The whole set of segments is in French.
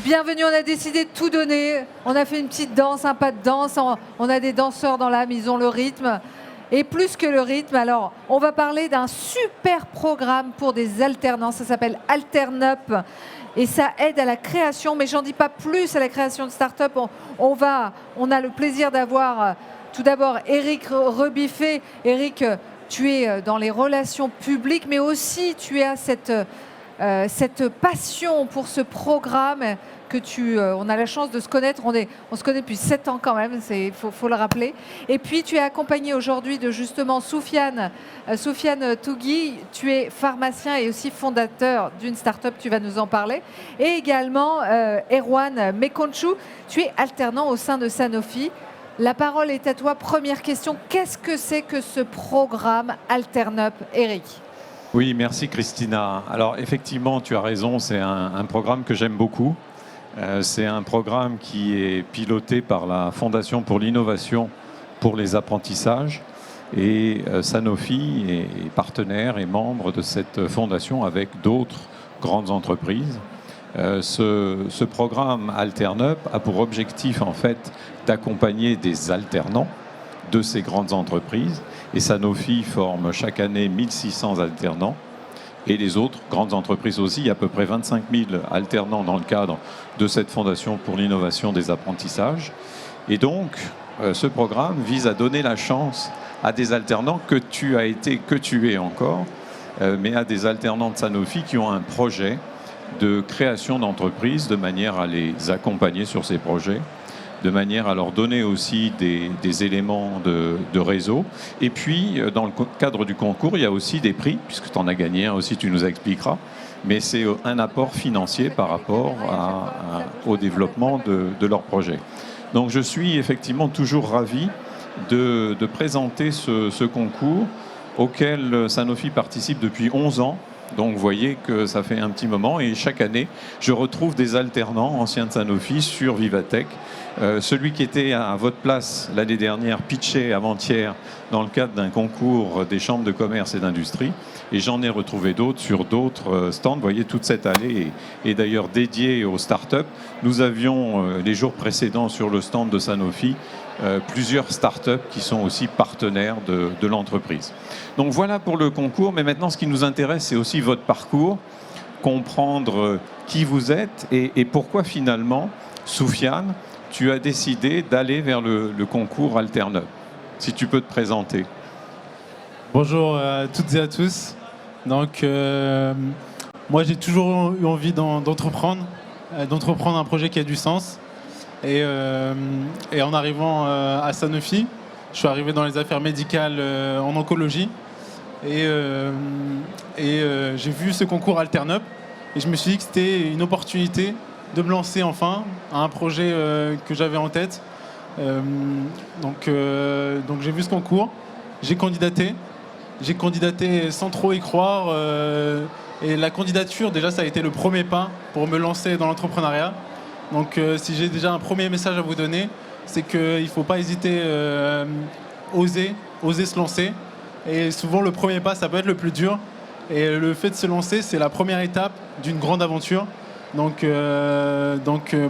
Bienvenue, on a décidé de tout donner. On a fait une petite danse, un pas de danse. On a des danseurs dans l'âme, ils ont le rythme. Et plus que le rythme, alors, on va parler d'un super programme pour des alternants. Ça s'appelle AlternUp. Et ça aide à la création, mais j'en dis pas plus à la création de start-up. On a le plaisir d'avoir tout d'abord Eric Rebiffé. Eric, tu es dans les relations publiques, mais aussi tu as cette passion pour ce programme que on a la chance de se connaître. On se connaît depuis 7 ans quand même, faut le rappeler. Et puis tu es accompagné aujourd'hui de justement Soufiane Tougui. Tu es pharmacien et aussi fondateur d'une start-up, tu vas nous en parler. Et également Erwan Mekonchou, tu es alternant au sein de Sanofi. La parole est à toi. Première question, qu'est-ce que c'est que ce programme AlternUp, Eric ? Oui, merci Christina. Alors effectivement, tu as raison, c'est un programme que j'aime beaucoup. C'est un programme qui est piloté par la Fondation pour l'innovation pour les apprentissages. Et Sanofi est partenaire et membre de cette fondation avec d'autres grandes entreprises. Ce programme AlternUp a pour objectif en fait d'accompagner des alternants de ces grandes entreprises. Et Sanofi forme chaque année 1600 alternants. Et les autres grandes entreprises aussi, il y a à peu près 25 000 alternants dans le cadre de cette Fondation pour l'innovation des apprentissages. Et donc, ce programme vise à donner la chance à des alternants que tu as été, que tu es encore, mais à des alternants de Sanofi qui ont un projet de création d'entreprise de manière à les accompagner sur ces projets, de manière à leur donner aussi des éléments de réseau. Et puis, dans le cadre du concours, il y a aussi des prix, puisque tu en as gagné un aussi, tu nous expliqueras. Mais c'est un apport financier par rapport au développement de leur projet. Donc, je suis effectivement toujours ravi de présenter ce concours auquel Sanofi participe depuis 11 ans. Donc vous voyez que ça fait un petit moment et chaque année, je retrouve des alternants anciens de Sanofi sur Vivatech. Celui qui était à votre place l'année dernière, pitché avant-hier dans le cadre d'un concours des chambres de commerce et d'industrie. Et j'en ai retrouvé d'autres sur d'autres stands. Vous voyez, toute cette allée est d'ailleurs dédiée aux startups. Nous avions les jours précédents sur le stand de Sanofi plusieurs startups qui sont aussi partenaires de l'entreprise. Donc voilà pour le concours, mais maintenant ce qui nous intéresse, c'est aussi votre parcours, comprendre qui vous êtes et pourquoi finalement, Soufiane, tu as décidé d'aller vers le concours AlternUp. Si tu peux te présenter. Bonjour à toutes et à tous. Donc, moi j'ai toujours eu envie d'entreprendre un projet qui a du sens. Et en arrivant à Sanofi, je suis arrivé dans les affaires médicales en oncologie. Et j'ai vu ce concours AlternUp et je me suis dit que c'était une opportunité de me lancer enfin à un projet que j'avais en tête. Donc j'ai vu ce concours, j'ai candidaté sans trop y croire. Et la candidature, déjà, ça a été le premier pas pour me lancer dans l'entrepreneuriat. Donc si j'ai déjà un premier message à vous donner, c'est qu'il ne faut pas hésiter, oser se lancer. Et souvent, le premier pas, ça peut être le plus dur. Et le fait de se lancer, c'est la première étape d'une grande aventure. Donc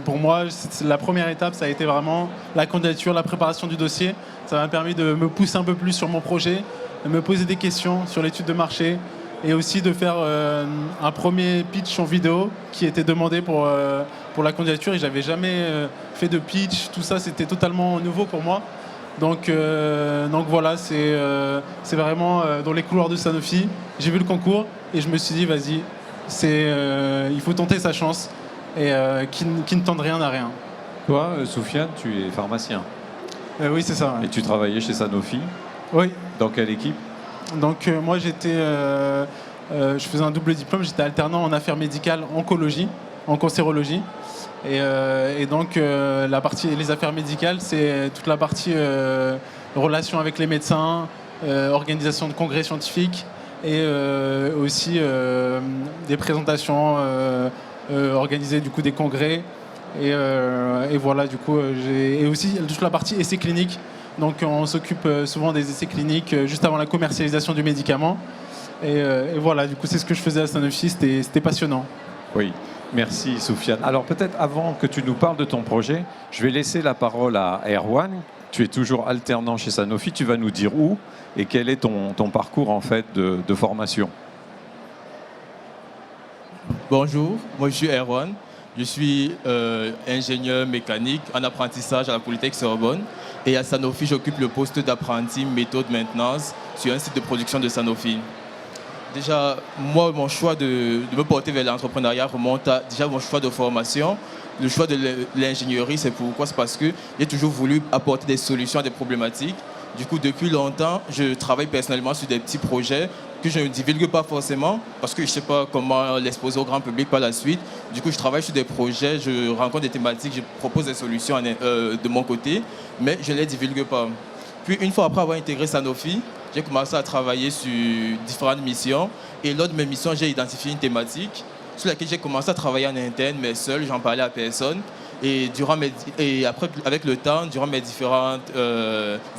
pour moi, la première étape, ça a été vraiment la candidature, la préparation du dossier. Ça m'a permis de me pousser un peu plus sur mon projet, de me poser des questions sur l'étude de marché et aussi de faire un premier pitch en vidéo qui était demandé pour la candidature. Et j'avais jamais fait de pitch, tout ça, c'était totalement nouveau pour moi. Donc voilà, c'est vraiment dans les couloirs de Sanofi. J'ai vu le concours et je me suis dit, vas-y, il faut tenter sa chance et qui ne tente rien à rien. Toi, Soufiane, tu es pharmacien. Oui, c'est ça. Ouais. Et tu travaillais chez Sanofi. Oui. Dans quelle équipe ? Donc moi, je faisais un double diplôme. J'étais alternant en affaires médicales, oncologie, en cancérologie. Et donc les affaires médicales, c'est toute la partie relation avec les médecins, organisation de congrès scientifiques et aussi des présentations, organiser du coup des congrès et voilà du coup et aussi toute la partie essais cliniques. Donc on s'occupe souvent des essais cliniques juste avant la commercialisation du médicament et voilà du coup c'est ce que je faisais à Sanofi, c'était passionnant. Oui. Merci Soufiane. Alors peut-être avant que tu nous parles de ton projet, je vais laisser la parole à Erwan. Tu es toujours alternant chez Sanofi. Tu vas nous dire où et quel est ton parcours en fait de formation. Bonjour, moi je suis Erwan. Je suis ingénieur mécanique en apprentissage à la Polytechnique Sorbonne. Et à Sanofi, j'occupe le poste d'apprenti méthode maintenance sur un site de production de Sanofi. Déjà, moi, mon choix de me porter vers l'entrepreneuriat remonte à déjà mon choix de formation. Le choix de l'ingénierie, c'est pourquoi? C'est parce que j'ai toujours voulu apporter des solutions à des problématiques. Du coup, depuis longtemps, je travaille personnellement sur des petits projets que je ne divulgue pas forcément parce que je ne sais pas comment l'exposer au grand public par la suite. Du coup, je travaille sur des projets, je rencontre des thématiques, je propose des solutions de mon côté, mais je ne les divulgue pas. Puis, une fois après avoir intégré Sanofi, j'ai commencé à travailler sur différentes missions. Et lors de mes missions, j'ai identifié une thématique sur laquelle j'ai commencé à travailler en interne, mais seul, j'en parlais à personne. Et après, avec le temps, durant mes différentes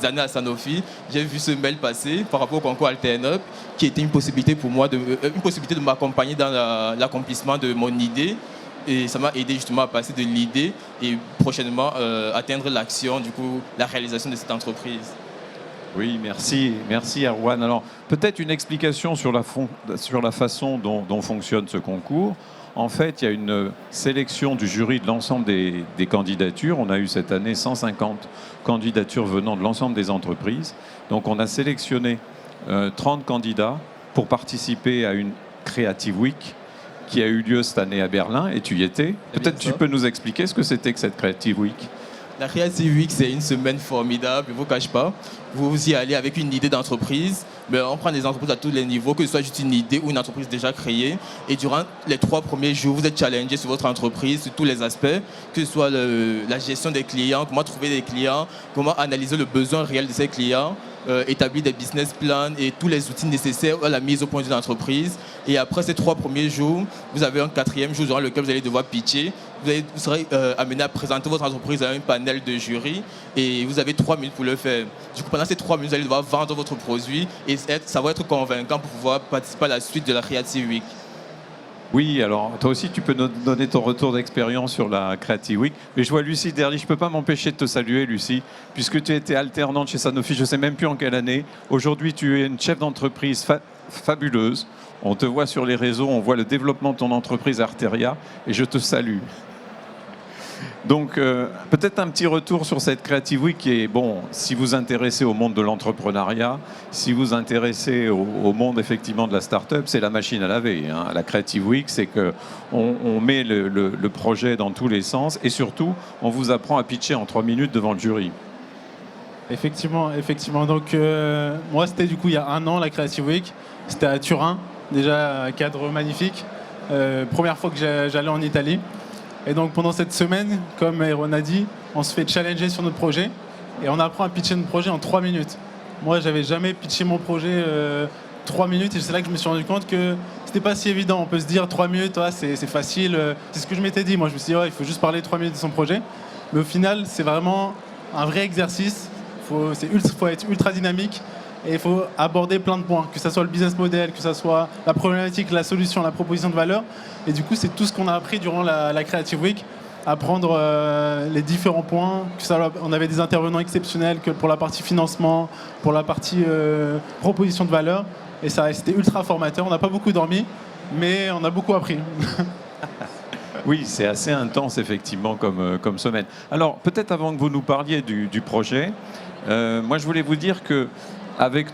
années à Sanofi, j'ai vu ce mail passer par rapport au concours AlternUp, qui était une possibilité pour moi, une possibilité de m'accompagner dans l'accomplissement de mon idée. Et ça m'a aidé justement à passer de l'idée et prochainement atteindre l'action, du coup, la réalisation de cette entreprise. Oui, merci Erwan. Alors peut-être une explication sur la façon dont fonctionne ce concours. En fait, il y a une sélection du jury de l'ensemble des candidatures. On a eu cette année 150 candidatures venant de l'ensemble des entreprises. Donc on a sélectionné 30 candidats pour participer à une Creative Week qui a eu lieu cette année à Berlin, et tu y étais. Peut-être tu peux nous expliquer ce que c'était que cette Creative Week. La Creative Week, c'est une semaine formidable, je ne vous cache pas. Vous y allez avec une idée d'entreprise. Mais on prend des entreprises à tous les niveaux, que ce soit juste une idée ou une entreprise déjà créée. Et durant les 3 premiers jours, vous êtes challengé sur votre entreprise, sur tous les aspects, que ce soit la gestion des clients, comment trouver des clients, comment analyser le besoin réel de ces clients, établir des business plans et tous les outils nécessaires à la mise au point d'une entreprise. Et après ces 3 premiers jours, vous avez un 4e jour durant lequel vous allez devoir pitcher. Vous serez amené à présenter votre entreprise à un panel de jury et vous avez 3 minutes pour le faire. Du coup, pendant ces 3 minutes, vous allez devoir vendre votre produit et ça va être convaincant pour pouvoir participer à la suite de la Creative Week. Oui, alors toi aussi tu peux nous donner ton retour d'expérience sur la Creative Week. Mais je vois Lucie derrière, je ne peux pas m'empêcher de te saluer Lucie, puisque tu étais alternante chez Sanofi, je ne sais même plus en quelle année. Aujourd'hui tu es une chef d'entreprise fabuleuse. On te voit sur les réseaux, on voit le développement de ton entreprise Arteria et je te salue. Donc peut-être un petit retour sur cette Creative Week qui est, bon, si vous intéressez au monde de l'entrepreneuriat, si vous intéressez au monde effectivement de la start-up, c'est la machine à laver. Hein. La Creative Week, c'est qu'on met le projet dans tous les sens et surtout, on vous apprend à pitcher en 3 minutes devant le jury. Effectivement. Donc moi, c'était du coup il y a 1 an la Creative Week. C'était à Turin, déjà un cadre magnifique. Première fois que j'allais en Italie. Et donc pendant cette semaine, comme Erwan a dit, on se fait challenger sur notre projet et on apprend à pitcher notre projet en 3 minutes. Moi, j'avais jamais pitché mon projet 3 minutes et c'est là que je me suis rendu compte que c'était pas si évident. On peut se dire 3 minutes, c'est facile. C'est ce que je m'étais dit. Moi, je me suis dit, il faut juste parler 3 minutes de son projet. Mais au final, c'est vraiment un vrai exercice. Faut être ultra dynamique. Et il faut aborder plein de points, que ce soit le business model, que ce soit la problématique, la solution, la proposition de valeur. Et du coup, c'est tout ce qu'on a appris durant la Creative Week, apprendre les différents points. On avait des intervenants exceptionnels que pour la partie financement, pour la partie proposition de valeur. Et ça restait ultra formateur. On n'a pas beaucoup dormi, mais on a beaucoup appris. Oui, c'est assez intense effectivement comme semaine. Alors peut-être avant que vous nous parliez du projet, moi je voulais vous dire que avec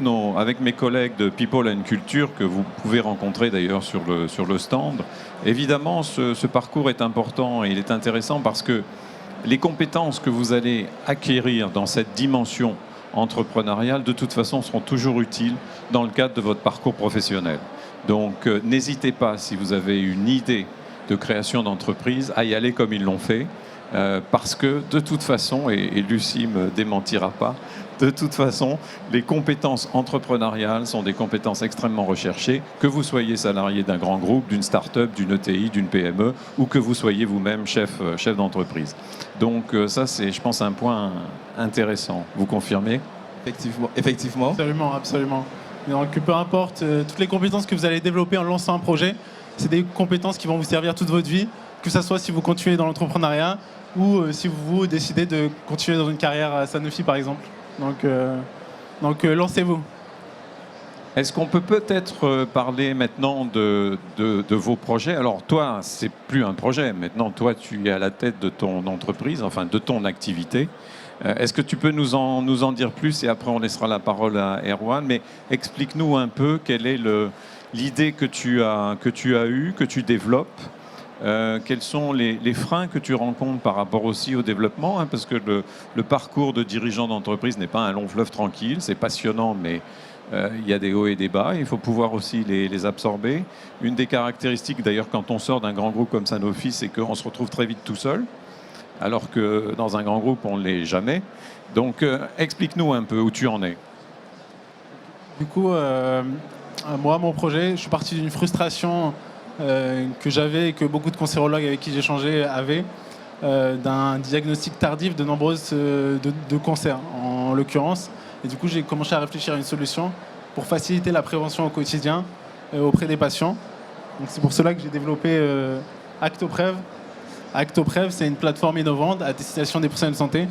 mes collègues de People and Culture, que vous pouvez rencontrer d'ailleurs sur le stand, évidemment, ce parcours est important et il est intéressant parce que les compétences que vous allez acquérir dans cette dimension entrepreneuriale, de toute façon, seront toujours utiles dans le cadre de votre parcours professionnel. Donc, n'hésitez pas, si vous avez une idée de création d'entreprise, à y aller comme ils l'ont fait, parce que de toute façon, et Lucie ne me démentira pas, de toute façon, les compétences entrepreneuriales sont des compétences extrêmement recherchées, que vous soyez salarié d'un grand groupe, d'une start-up, d'une ETI, d'une PME, ou que vous soyez vous-même chef d'entreprise. Donc ça, c'est, je pense, un point intéressant. Vous confirmez ? Effectivement. Absolument. Donc, peu importe, toutes les compétences que vous allez développer en lançant un projet, c'est des compétences qui vont vous servir toute votre vie. que ce soit si vous continuez dans l'entrepreneuriat ou si vous décidez de continuer dans une carrière à Sanofi par exemple. Donc lancez-vous. Est-ce qu'on peut peut-être parler maintenant de vos projets? Alors toi, c'est plus un projet. Maintenant, toi, tu es à la tête de ton entreprise, enfin de ton activité. Est-ce que tu peux nous en dire plus et après on laissera la parole à Erwan. Mais explique-nous un peu quelle est l'idée que tu as eue, que tu développes. Quels sont les freins que tu rencontres par rapport aussi au développement, hein, parce que le parcours de dirigeant d'entreprise n'est pas un long fleuve tranquille, c'est passionnant, mais il y a des hauts et des bas, il faut pouvoir aussi les absorber. Une des caractéristiques d'ailleurs quand on sort d'un grand groupe comme Sanofi, c'est qu'on se retrouve très vite tout seul, alors que dans un grand groupe on ne l'est jamais. Donc explique-nous un peu où tu en es. Du coup, moi, mon projet, je suis parti d'une frustration que j'avais et que beaucoup de cancérologues avec qui j'ai échangé avaient, d'un diagnostic tardif de nombreuses de cancers en l'occurrence. Et du coup, j'ai commencé à réfléchir à une solution pour faciliter la prévention au quotidien auprès des patients. Donc, c'est pour cela que j'ai développé Actoprev. Actoprev, c'est une plateforme innovante à destination des professionnels de santé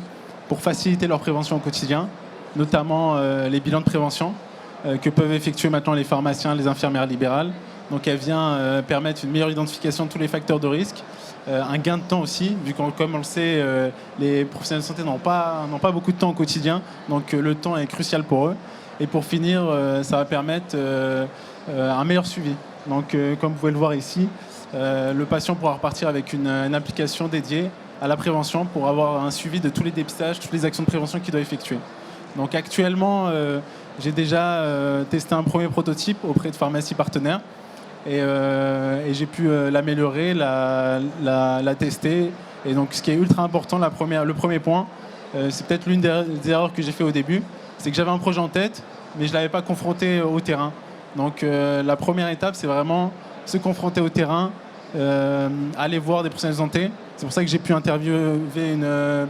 pour faciliter leur prévention au quotidien, notamment les bilans de prévention que peuvent effectuer maintenant les pharmaciens, les infirmières libérales. Donc elle vient permettre une meilleure identification de tous les facteurs de risque, un gain de temps aussi, vu que comme on le sait, les professionnels de santé n'ont pas beaucoup de temps au quotidien, donc le temps est crucial pour eux. Et pour finir, ça va permettre un meilleur suivi. Donc comme vous pouvez le voir ici, le patient pourra repartir avec une application dédiée à la prévention pour avoir un suivi de tous les dépistages, toutes les actions de prévention qu'il doit effectuer. Donc actuellement, j'ai déjà testé un premier prototype auprès de pharmacies partenaires. Et j'ai pu l'améliorer, la tester. Et donc, ce qui est ultra important, le premier point, c'est peut-être l'une des erreurs que j'ai fait au début, c'est que j'avais un projet en tête, mais je ne l'avais pas confronté au terrain. Donc, la première étape, c'est vraiment se confronter au terrain, aller voir des professionnels de santé. C'est pour ça que j'ai pu interviewer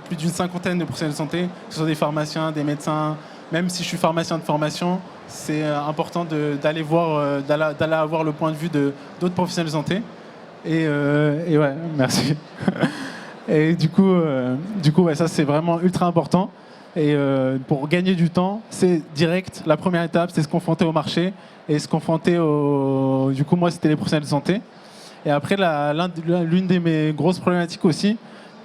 plus d'une cinquantaine de professionnels de santé, que ce soit des pharmaciens, des médecins. Même si je suis pharmacien de formation, c'est important d'aller avoir le point de vue d'autres professionnels de santé. Et ouais, merci. Et du coup, ouais, ça c'est vraiment ultra important. Et pour gagner du temps, c'est direct. La première étape, c'est se confronter au marché et se confronter au. Du coup, moi, c'était les professionnels de santé. Et après, l'une de mes grosses problématiques aussi,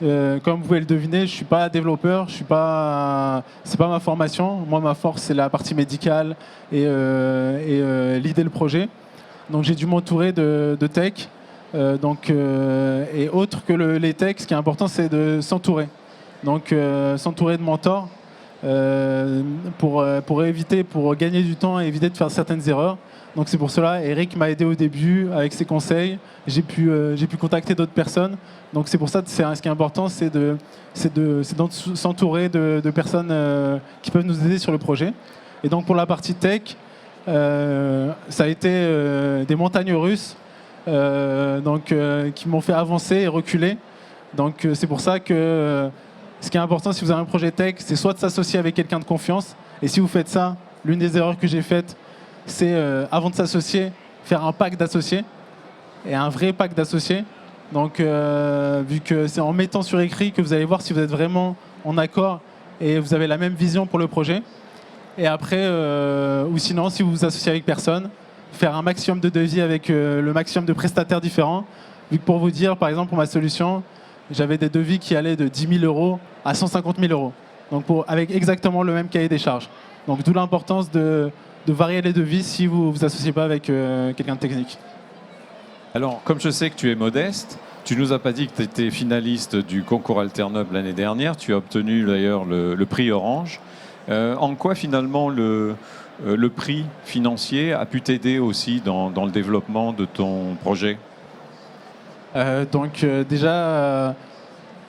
comme vous pouvez le deviner, je suis pas développeur, c'est pas ma formation. Moi, ma force, c'est la partie médicale et l'idée, le projet. Donc, j'ai dû m'entourer de tech. Et autre que les techs, ce qui est important, c'est de s'entourer. Donc, s'entourer de mentors pour gagner du temps et éviter de faire certaines erreurs. Donc c'est pour cela, Eric m'a aidé au début avec ses conseils. J'ai pu contacter d'autres personnes. Donc c'est pour ça que ce qui est important, c'est de s'entourer de personnes qui peuvent nous aider sur le projet. Et donc pour la partie tech, ça a été des montagnes russes qui m'ont fait avancer et reculer. Donc c'est pour ça que ce qui est important si vous avez un projet tech, c'est soit de s'associer avec quelqu'un de confiance. Et si vous faites ça, l'une des erreurs que j'ai faites, c'est avant de s'associer, faire un pack d'associés, et un vrai pack d'associés. Donc, vu que c'est en mettant sur écrit que vous allez voir si vous êtes vraiment en accord et vous avez la même vision pour le projet. Et après, ou sinon, si vous vous associez avec personne, faire un maximum de devis avec le maximum de prestataires différents. Vu que pour vous dire, par exemple, pour ma solution, j'avais des devis qui allaient de 10 000 euros à 150 000 euros. Donc, avec exactement le même cahier des charges. Donc, d'où l'importance de varier les devis si vous ne vous associez pas avec quelqu'un de technique. Alors, comme je sais que tu es modeste, tu nous as pas dit que tu étais finaliste du concours Alternub l'année dernière. Tu as obtenu d'ailleurs le prix Orange. En quoi finalement le prix financier a pu t'aider aussi dans le développement de ton projet ?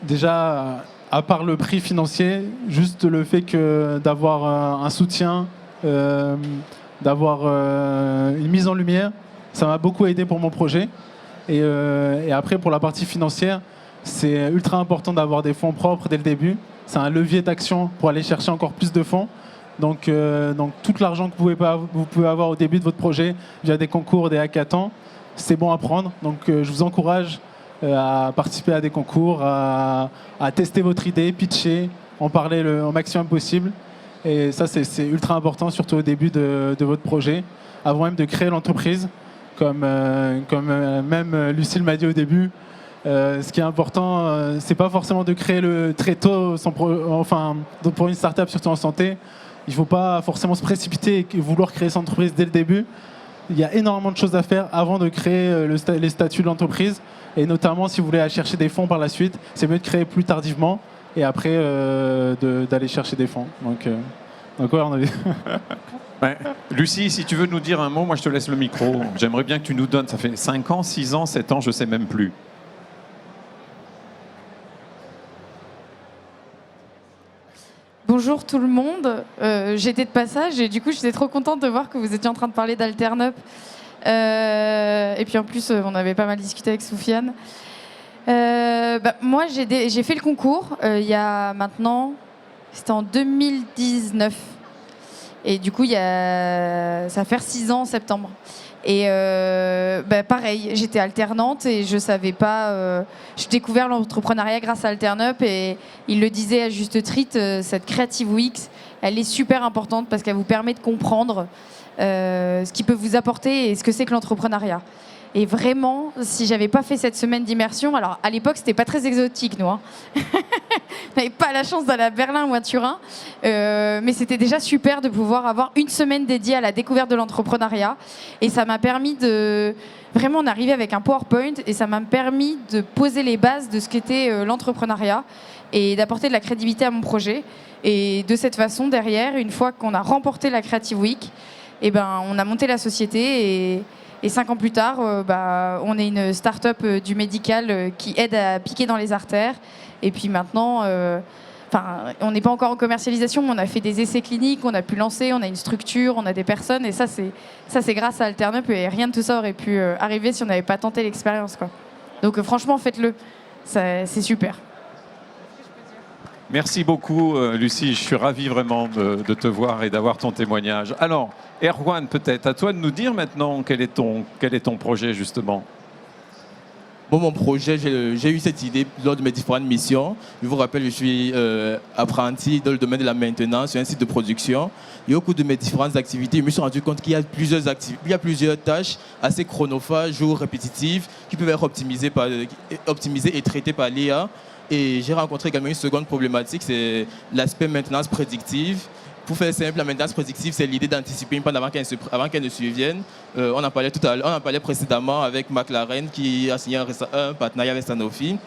Déjà, à part le prix financier, juste le fait d'avoir un soutien, d'avoir une mise en lumière, ça m'a beaucoup aidé pour mon projet. Et après, pour la partie financière, c'est ultra important d'avoir des fonds propres dès le début. C'est un levier d'action pour aller chercher encore plus de fonds. Donc tout l'argent que vous pouvez avoir au début de votre projet via des concours, des hackathons, c'est bon à prendre. Donc je vous encourage à participer à des concours, à tester votre idée, pitcher, en parler au maximum possible. Et ça, c'est ultra important, surtout au début de votre projet, avant même de créer l'entreprise. Comme même Lucille m'a dit au début, ce qui est important, c'est pas forcément de créer très tôt pour une start-up, surtout en santé. Il ne faut pas forcément se précipiter et vouloir créer son entreprise dès le début. Il y a énormément de choses à faire avant de créer les statuts de l'entreprise. Et notamment, si vous voulez aller chercher des fonds par la suite, c'est mieux de créer plus tardivement et après d'aller chercher des fonds. Donc ouais, on avait... Ouais. Lucie, si tu veux nous dire un mot, moi je te laisse le micro. J'aimerais bien que tu nous donnes, ça fait 5 ans, 6 ans, 7 ans, je ne sais même plus. Bonjour tout le monde, j'étais de passage et du coup j'étais trop contente de voir que vous étiez en train de parler d'Alternup. Et puis en plus on avait pas mal discuté avec Soufiane. Moi j'ai fait le concours il y a maintenant, c'était en 2019. Et du coup ça va faire 6 ans en septembre. Et pareil, j'étais alternante et je savais pas. J'ai découvert l'entrepreneuriat grâce à Alternup et il le disait à juste titre, cette Creative Week, elle est super importante parce qu'elle vous permet de comprendre ce qui peut vous apporter et ce que c'est que l'entrepreneuriat. Et vraiment, si j'avais pas fait cette semaine d'immersion, alors à l'époque c'était pas très exotique, nous. On n'avait pas la chance d'aller à Berlin ou à Turin, mais c'était déjà super de pouvoir avoir une semaine dédiée à la découverte de l'entrepreneuriat. Et ça m'a permis de vraiment en arriver avec un PowerPoint et ça m'a permis de poser les bases de ce qu'était l'entrepreneuriat et d'apporter de la crédibilité à mon projet. Et de cette façon, derrière, une fois qu'on a remporté la Creative Week, on a monté la société et 5 ans plus tard, on est une start-up du médical qui aide à piquer dans les artères. Et puis maintenant, on n'est pas encore en commercialisation, mais on a fait des essais cliniques, on a pu lancer, on a une structure, on a des personnes. Et ça, c'est grâce à Alternup. Et rien de tout ça aurait pu arriver si on n'avait pas tenté l'expérience, quoi. Donc franchement, faites-le. C'est super. Merci beaucoup, Lucie. Je suis ravi vraiment de te voir et d'avoir ton témoignage. Alors, Erwan, peut-être, à toi de nous dire maintenant quel est ton projet, justement. Bon, mon projet, j'ai eu cette idée lors de mes différentes missions. Je vous rappelle, je suis apprenti dans le domaine de la maintenance sur un site de production. Et au cours de mes différentes activités, je me suis rendu compte qu'il y a plusieurs tâches assez chronophages ou répétitives qui peuvent être optimisées et traitées par l'IA. Et j'ai rencontré également une seconde problématique, c'est l'aspect maintenance prédictive. Pour faire simple, la maintenance prédictive, c'est l'idée d'anticiper une panne avant qu'elle ne survienne. On en parlait précédemment avec McLaren qui a signé un partenariat avec Sanofi.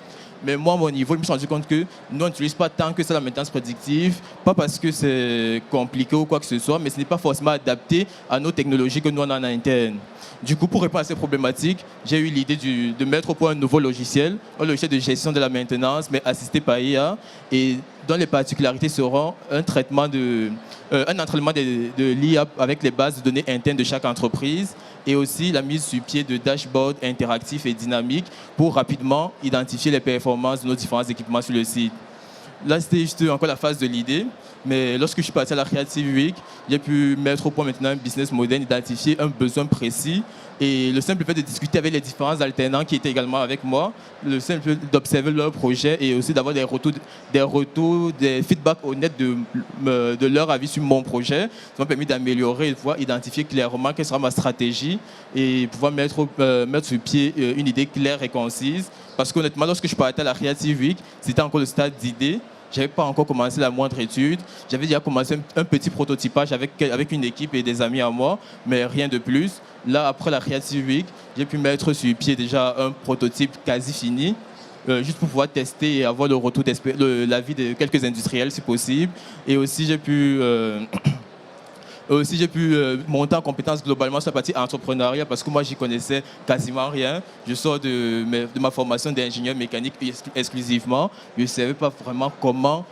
Mais moi, à mon niveau, je me suis rendu compte que nous, on n'utilise pas tant que ça la maintenance prédictive, pas parce que c'est compliqué ou quoi que ce soit, mais ce n'est pas forcément adapté à nos technologies que nous on a en interne. Du coup, pour répondre à ces problématiques, j'ai eu l'idée de mettre au point un nouveau logiciel, un logiciel de gestion de la maintenance, mais assisté par IA, et dont les particularités seront un entraînement de l'IA avec les bases de données internes de chaque entreprise, et aussi la mise sur pied de dashboards interactifs et dynamiques pour rapidement identifier les performances de nos différents équipements sur le site. Là, c'était juste encore la phase de l'idée, mais lorsque je suis parti à la Creative Week, j'ai pu mettre au point maintenant un business model, identifier un besoin précis. Et le simple fait de discuter avec les différents alternants qui étaient également avec moi, le simple fait d'observer leur projet et aussi d'avoir des retours, des feedbacks honnêtes de leur avis sur mon projet, ça m'a permis d'améliorer et de pouvoir identifier clairement quelle sera ma stratégie et pouvoir mettre sur pied une idée claire et concise. Parce qu'honnêtement, lorsque je partais à la Creative Week, c'était encore le stade d'idée. Je n'avais pas encore commencé la moindre étude. J'avais déjà commencé un petit prototypage avec une équipe et des amis à moi, mais rien de plus. Là, après la Creative Week, j'ai pu mettre sur pied déjà un prototype quasi fini, juste pour pouvoir tester et avoir le retour l'avis de quelques industriels si possible. Et aussi, j'ai pu monter en compétence globalement sur la partie entrepreneuriat parce que moi, j'y connaissais quasiment rien. Je sors de ma formation d'ingénieur mécanique exclusivement. Je ne savais pas vraiment comment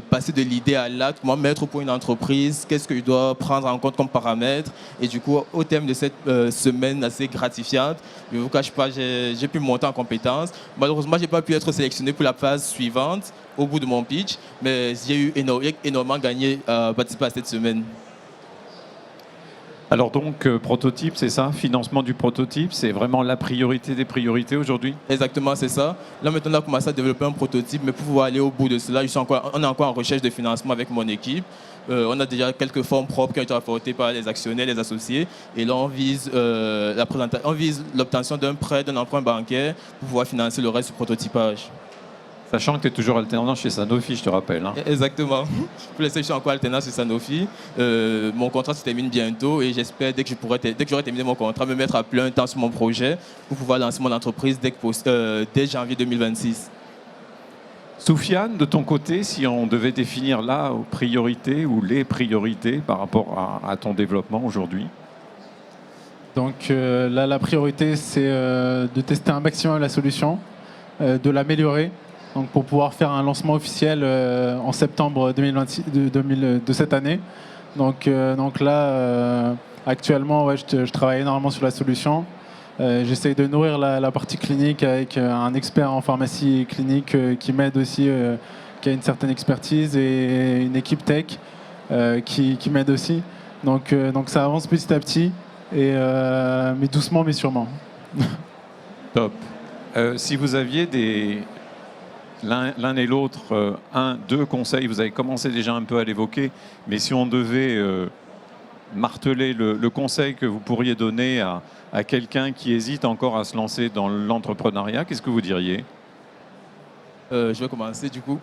passer de l'idée à l'acte, comment mettre au point une entreprise, qu'est-ce que je dois prendre en compte comme paramètres. Et du coup, au terme de cette semaine assez gratifiante, je ne vous cache pas, j'ai pu monter en compétence. Malheureusement, je n'ai pas pu être sélectionné pour la phase suivante au bout de mon pitch, mais j'ai eu énormément gagné à participer à cette semaine. Alors donc, prototype, c'est ça? Financement du prototype, c'est vraiment la priorité des priorités aujourd'hui? Exactement, c'est ça. Là, maintenant, on a commencé à développer un prototype, mais pour pouvoir aller au bout de cela, on est encore en recherche de financement avec mon équipe. On a déjà quelques fonds propres qui ont été apportés par les actionnaires, les associés. Et là, on vise l'obtention d'un prêt, d'un emprunt bancaire pour pouvoir financer le reste du prototypage. Sachant que tu es toujours alternant chez Sanofi, je te rappelle. Hein. Exactement. Pour l'instant, je suis encore alternant chez Sanofi. Mon contrat se termine bientôt et j'espère, dès que j'aurai terminé mon contrat, me mettre à plein temps sur mon projet pour pouvoir lancer mon entreprise dès janvier 2026. Soufiane, de ton côté, si on devait définir là aux priorités ou les priorités par rapport à ton développement aujourd'hui? Donc là, la priorité, c'est de tester un maximum la solution, de l'améliorer. Donc pour pouvoir faire un lancement officiel en septembre 2026, de cette année. Donc là, actuellement, ouais, je travaille énormément sur la solution. J'essaye de nourrir la partie clinique avec un expert en pharmacie clinique qui m'aide aussi, qui a une certaine expertise, et une équipe tech qui m'aide aussi. Donc ça avance petit à petit, mais doucement mais sûrement. Top. Si vous aviez l'un et l'autre, deux conseils, vous avez commencé déjà un peu à l'évoquer, mais si on devait marteler le conseil que vous pourriez donner à quelqu'un qui hésite encore à se lancer dans l'entrepreneuriat, qu'est-ce que vous diriez? Je vais commencer du coup.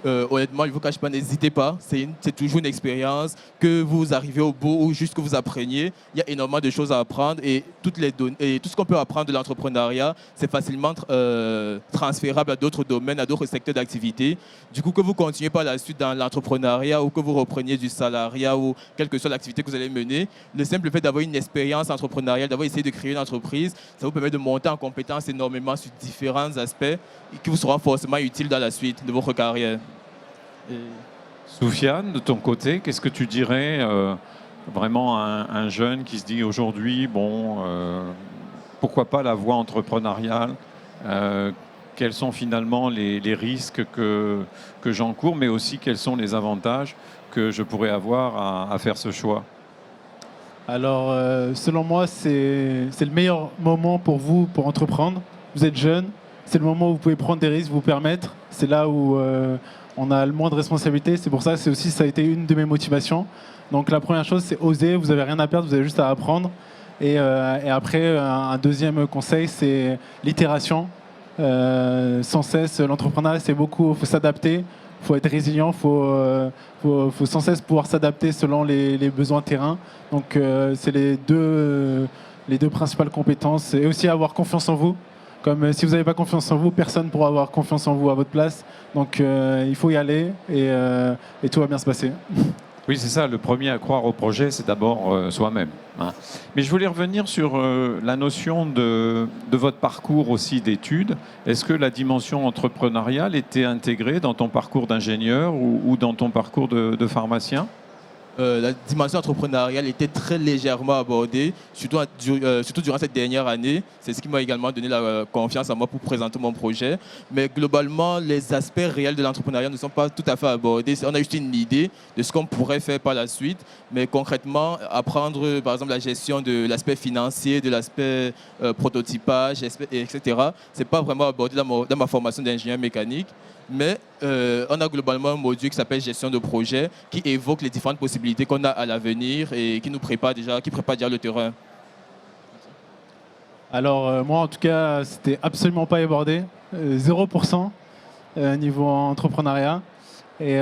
Honnêtement, je ne vous cache pas, n'hésitez pas. C'est toujours une expérience. Que vous arrivez au bout ou juste que vous appreniez, il y a énormément de choses à apprendre et tout ce qu'on peut apprendre de l'entrepreneuriat, c'est facilement transférable à d'autres domaines, à d'autres secteurs d'activité. Du coup, que vous continuez par la suite dans l'entrepreneuriat ou que vous repreniez du salariat ou quelle que soit l'activité que vous allez mener, le simple fait d'avoir une expérience entrepreneuriale, d'avoir essayé de créer une entreprise, ça vous permet de monter en compétence énormément sur différents aspects qui vous seront forcément utiles dans la suite de votre carrière. Soufiane, de ton côté, qu'est-ce que tu dirais vraiment à un jeune qui se dit aujourd'hui, pourquoi pas la voie entrepreneuriale, quels sont finalement les risques que j'encours, mais aussi quels sont les avantages que je pourrais avoir à faire ce choix? Alors, selon moi, c'est le meilleur moment pour vous pour entreprendre. Vous êtes jeune, c'est le moment où vous pouvez prendre des risques, vous permettre. C'est là où on a le moins de responsabilités. C'est pour ça que ça a été une de mes motivations. Donc la première chose, c'est oser. Vous n'avez rien à perdre, vous avez juste à apprendre. Et après, un deuxième conseil, c'est l'itération. Sans cesse, l'entrepreneuriat, c'est beaucoup. Il faut s'adapter, il faut être résilient, il faut sans cesse pouvoir s'adapter selon les besoins terrain. Donc c'est les deux principales compétences. Et aussi avoir confiance en vous. Comme si vous n'avez pas confiance en vous, personne ne pourra avoir confiance en vous à votre place. Donc il faut y aller et tout va bien se passer. Oui, c'est ça. Le premier à croire au projet, c'est d'abord soi-même. Hein. Mais je voulais revenir sur la notion de votre parcours aussi d'études. Est-ce que la dimension entrepreneuriale était intégrée dans ton parcours d'ingénieur ou dans ton parcours de pharmacien? La dimension entrepreneuriale était très légèrement abordée, surtout durant cette dernière année. C'est ce qui m'a également donné la confiance en moi pour présenter mon projet. Mais globalement, les aspects réels de l'entrepreneuriat ne sont pas tout à fait abordés. On a juste une idée de ce qu'on pourrait faire par la suite. Mais concrètement, apprendre par exemple la gestion de l'aspect financier, de l'aspect prototypage, etc., ce n'est pas vraiment abordé dans ma formation d'ingénieur mécanique. Mais on a globalement un module qui s'appelle gestion de projet qui évoque les différentes possibilités qu'on a à l'avenir et qui prépare déjà le terrain. Alors moi en tout cas, c'était absolument pas abordé, 0% niveau entrepreneuriat. Et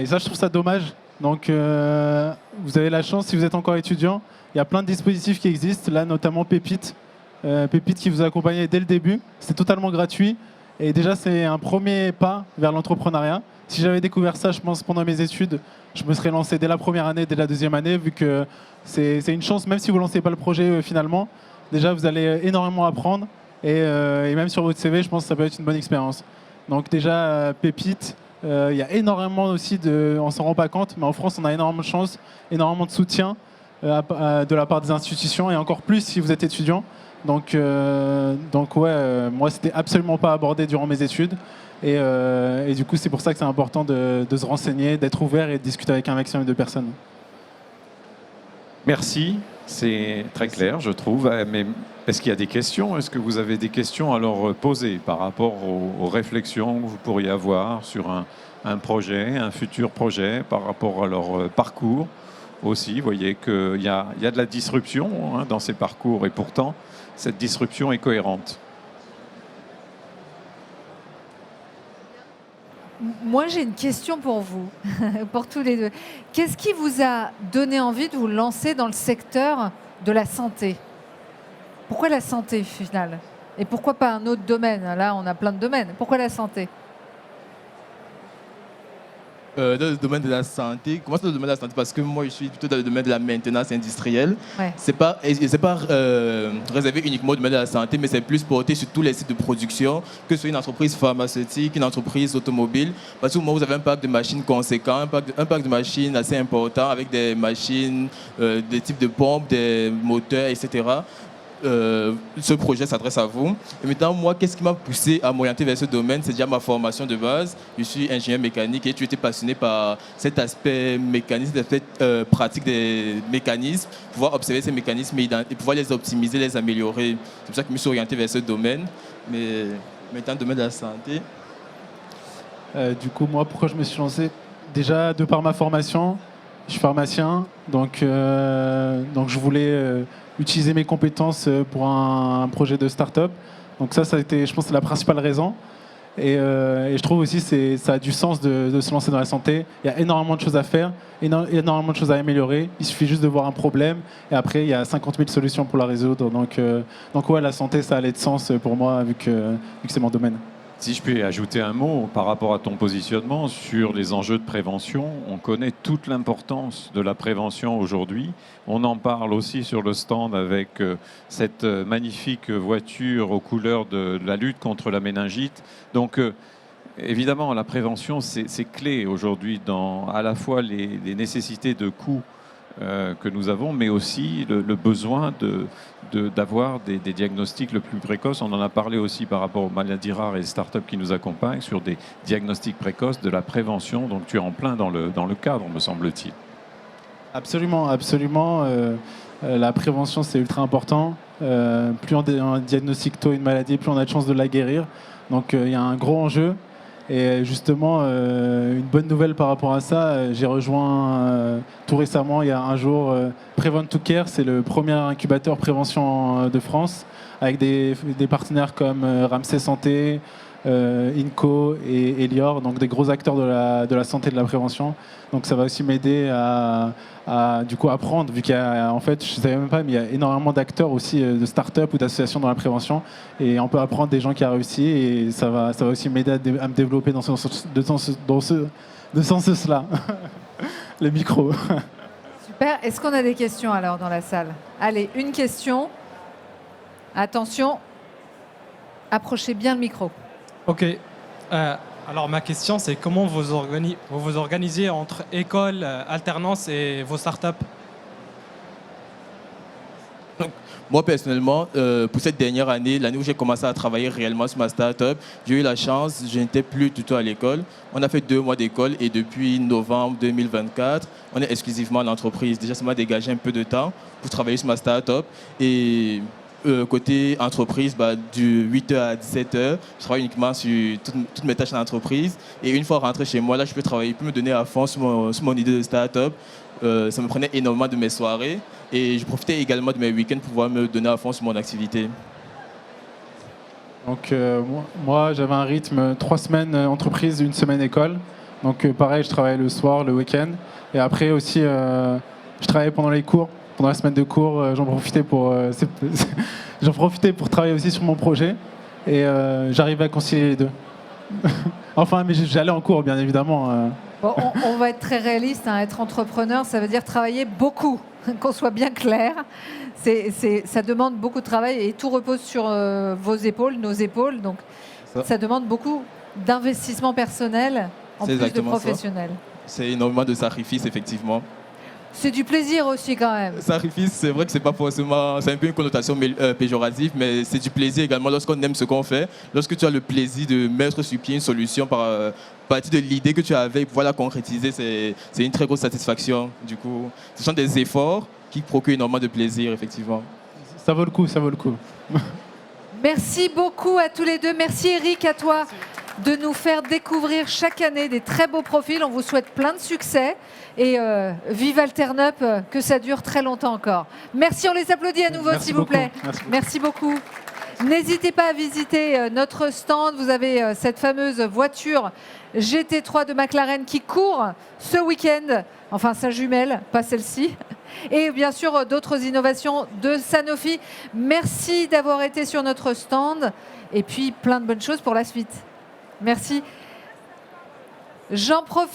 ça, je trouve ça dommage. Donc vous avez la chance, si vous êtes encore étudiant, il y a plein de dispositifs qui existent, là notamment Pépite. Pépite qui vous a accompagné dès le début, c'est totalement gratuit. Et déjà, c'est un premier pas vers l'entrepreneuriat. Si j'avais découvert ça, je pense, pendant mes études, je me serais lancé dès la première année, dès la deuxième année, vu que c'est une chance, même si vous ne lancez pas le projet finalement, déjà, vous allez énormément apprendre. Et même sur votre CV, je pense que ça peut être une bonne expérience. Donc déjà, Pépite, il y a énormément aussi on ne s'en rend pas compte, mais en France, on a énormément de chance, énormément de soutien de la part des institutions, et encore plus si vous êtes étudiant. Donc ouais, moi c'était absolument pas abordé durant mes études et du coup c'est pour ça que c'est important de se renseigner, d'être ouvert et de discuter avec un maximum de personnes. Merci. C'est très clair, je trouve. Mais est-ce qu'il y a des questions? Est-ce que vous avez des questions à leur poser par rapport aux réflexions que vous pourriez avoir sur un projet, un futur projet, par rapport à leur parcours aussi? Vous voyez qu'il y a de la disruption dans ces parcours et pourtant, cette disruption est cohérente. Moi, j'ai une question pour vous, pour tous les deux. Qu'est-ce qui vous a donné envie de vous lancer dans le secteur de la santé? Pourquoi la santé, finalement? Et pourquoi pas un autre domaine? Là, on a plein de domaines. Pourquoi la santé? Dans le domaine de la santé, comment c'est dans le domaine de la santé? Parce que moi, je suis plutôt dans le domaine de la maintenance industrielle. Ouais. C'est pas réservé uniquement au domaine de la santé, mais c'est plus porté sur tous les sites de production, que ce soit une entreprise pharmaceutique, une entreprise automobile. Parce que vous avez un parc de machines conséquent, un parc de machines assez important, avec des machines, des types de pompes, des moteurs, etc. Ce projet s'adresse à vous. Et maintenant, moi, qu'est-ce qui m'a poussé à m'orienter vers ce domaine? C'est déjà ma formation de base. Je suis ingénieur mécanique et j'ai été passionné par cet aspect mécanique, cet aspect pratique des mécanismes, pouvoir observer ces mécanismes et pouvoir les optimiser, les améliorer. C'est pour ça que je me suis orienté vers ce domaine. Mais maintenant, le domaine de la santé. Du coup, moi, pourquoi je me suis lancé? Déjà, de par ma formation, je suis pharmacien, donc je voulais utiliser mes compétences pour un projet de start-up. Donc ça a été, je pense, la principale raison. Et je trouve aussi que ça a du sens de se lancer dans la santé. Il y a énormément de choses à faire, énormément de choses à améliorer. Il suffit juste de voir un problème et après, il y a 50 000 solutions pour la résoudre. Donc ouais, la santé, ça allait de sens pour moi vu que c'est mon domaine. Si je peux ajouter un mot par rapport à ton positionnement sur les enjeux de prévention, on connaît toute l'importance de la prévention aujourd'hui. On en parle aussi sur le stand avec cette magnifique voiture aux couleurs de la lutte contre la méningite. Donc, évidemment, la prévention, c'est clé aujourd'hui dans à la fois les nécessités de coûts que nous avons, mais aussi le besoin d'avoir des diagnostics le plus précoces. On en a parlé aussi par rapport aux maladies rares et les startups qui nous accompagnent sur des diagnostics précoces, de la prévention. Donc tu es en plein dans le cadre, me semble-t-il. Absolument, absolument. La prévention, c'est ultra important. Plus on diagnostique tôt une maladie, plus on a de chances de la guérir. Donc il y a un gros enjeu. Et justement, une bonne nouvelle par rapport à ça, j'ai rejoint tout récemment, il y a un jour, Prevent to Care, c'est le premier incubateur prévention de France, avec des partenaires comme Ramsay Santé, INCO et Elior, donc des gros acteurs de la santé et de la prévention. Donc ça va aussi m'aider à du coup apprendre, vu qu'il y a, en fait, je ne savais même pas, mais il y a énormément d'acteurs aussi de start-up ou d'associations dans la prévention, et on peut apprendre des gens qui ont réussi, et ça va aussi m'aider à me développer dans ce sens-là. Le micro. Super. Est-ce qu'on a des questions alors dans la salle? Allez, une question. Attention, approchez bien le micro. Ok. Alors ma question, c'est comment vous vous organisez entre école, alternance et vos startups? Moi, personnellement, pour cette dernière année, l'année où j'ai commencé à travailler réellement sur ma start-up, j'ai eu la chance, je n'étais plus du tout à l'école. On a fait 2 mois d'école et depuis novembre 2024, on est exclusivement à l'entreprise. Déjà, ça m'a dégagé un peu de temps pour travailler sur ma start-up. Et côté entreprise, du 8h à 17h, je travaille uniquement sur toutes mes tâches en entreprise. Et une fois rentré chez moi, là, je peux travailler, me donner à fond sur mon idée de start-up. Ça me prenait énormément de mes soirées et je profitais également de mes week-ends pour pouvoir me donner à fond sur mon activité. Donc moi j'avais un rythme 3 semaines entreprise, 1 semaine école. Donc pareil, je travaillais le soir, le week-end. Et après aussi, je travaillais pendant les cours. Pendant la semaine de cours, j'en profitais pour travailler aussi sur mon projet. Et j'arrivais à concilier les deux. Enfin, mais j'allais en cours, bien évidemment. Bon, on va être très réaliste. Être entrepreneur, ça veut dire travailler beaucoup, qu'on soit bien clair. Ça demande beaucoup de travail et tout repose sur vos épaules, nos épaules. Donc, ça demande beaucoup d'investissement personnel en plus de professionnel. C'est énormément de sacrifices, effectivement. C'est du plaisir aussi quand même. Sacrifice, c'est vrai que c'est pas forcément, c'est un peu une connotation péjorative, mais c'est du plaisir également lorsqu'on aime ce qu'on fait, lorsque tu as le plaisir de mettre sur pied une solution par partir de l'idée que tu avais et pouvoir la concrétiser, c'est une très grosse satisfaction. Du coup, ce sont des efforts qui procurent énormément de plaisir, effectivement. Ça vaut le coup, ça vaut le coup. Merci beaucoup à tous les deux. Merci Eric, à toi de nous faire découvrir chaque année des très beaux profils. On vous souhaite plein de succès et vive Alternup, que ça dure très longtemps encore. Merci, on les applaudit à nouveau s'il vous plaît. Merci beaucoup. N'hésitez pas à visiter notre stand. Vous avez cette fameuse voiture GT3 de McLaren qui court ce week-end. Enfin, sa jumelle, pas celle-ci. Et bien sûr, d'autres innovations de Sanofi. Merci d'avoir été sur notre stand. Et puis, plein de bonnes choses pour la suite. Merci. J'en profite.